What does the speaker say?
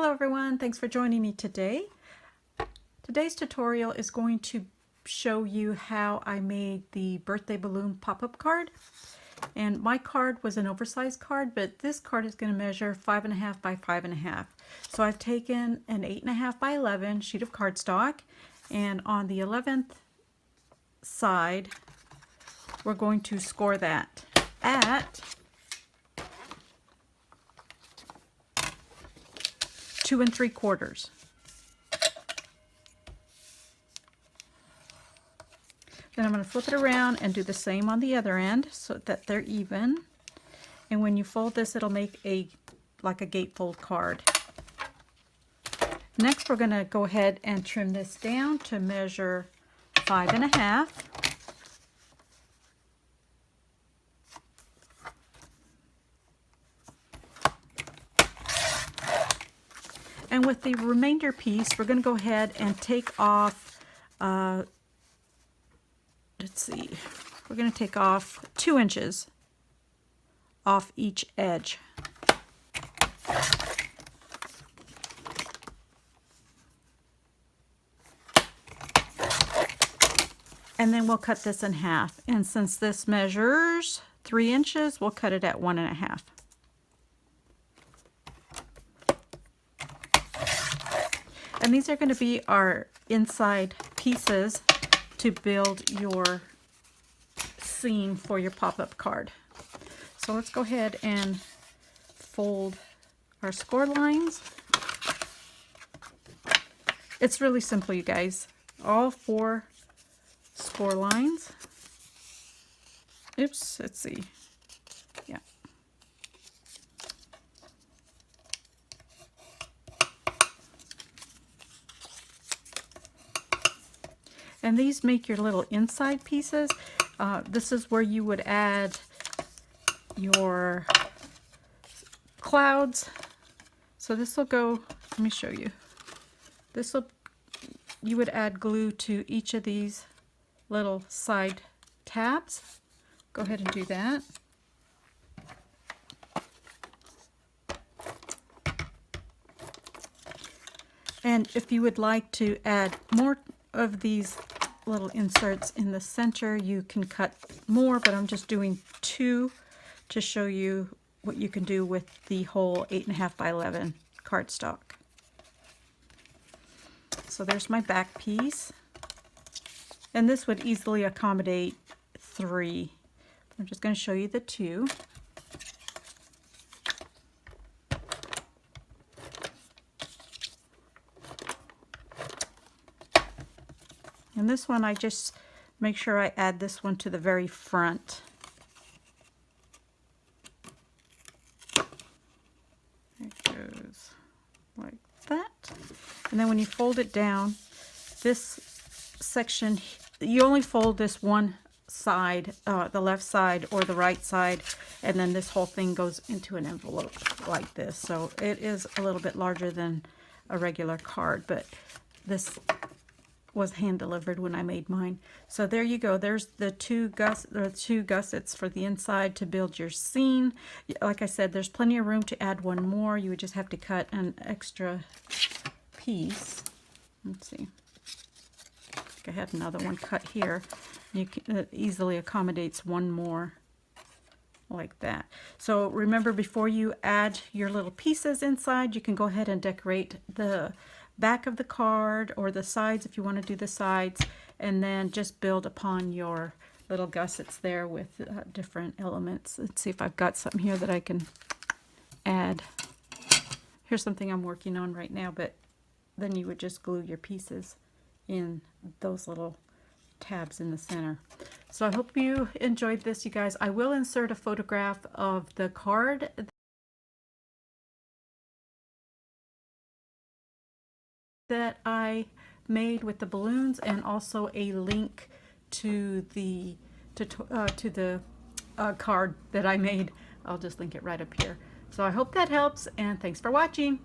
Hello everyone, thanks for joining me today. Today's tutorial is going to show you how I made the birthday balloon pop-up card. And my card was an oversized card, but this card is going to measure 5.5 by 5.5. So I've taken an 8.5 by 11 sheet of cardstock, and on the 11th side we're going to score that at 2 3/4. Then I'm going to flip it around and do the same on the other end so that they're even. And when you fold this, it'll make like a gatefold card. Next, we're going to go ahead and trim this down to measure 5.5. And with the remainder piece, we're going to go ahead and take off, let's see, we're going to take off 2 inches off each edge. And then we'll cut this in half. And since this measures 3 inches, we'll cut it at 1.5. And these are going to be our inside pieces to build your scene for your pop-up card. So let's go ahead and fold our score lines. It's really simple, you guys. All 4 score lines. Oops, let's see. Yeah. And these make your little inside pieces. This is where you would add your clouds. So this will go, let me show you. You would add glue to each of these little side tabs. Go ahead and do that. And if you would like to add more of these little inserts in the center, you can cut more, but I'm just doing 2 to show you what you can do with the whole 8.5 by 11 cardstock. So there's my back piece, and this would easily accommodate 3. I'm just going to show you the 2. And this one, I just make sure I add this one to the very front. It goes like that. And then when you fold it down, this section, you only fold this one side, the left side or the right side, and then this whole thing goes into an envelope like this. So it is a little bit larger than a regular card, but this was hand delivered when I made mine. So there you go. There's the two gussets for the inside to build your scene. Like I said, there's plenty of room to add one more. You would just have to cut an extra piece. Let's see. I had another one cut here. It easily accommodates one more like that. So remember, before you add your little pieces inside, you can go ahead and decorate the back of the card or the sides if you want to do the sides, and then just build upon your little gussets there with different elements. Let's see if I've got something here that I can add. Here's something I'm working on right now, but then you would just glue your pieces in those little tabs in the center. So I hope you enjoyed this, you guys. I will insert a photograph of the card that I made with the balloons, and also a link to the card that I made. I'll just link it right up here. So I hope that helps, and thanks for watching.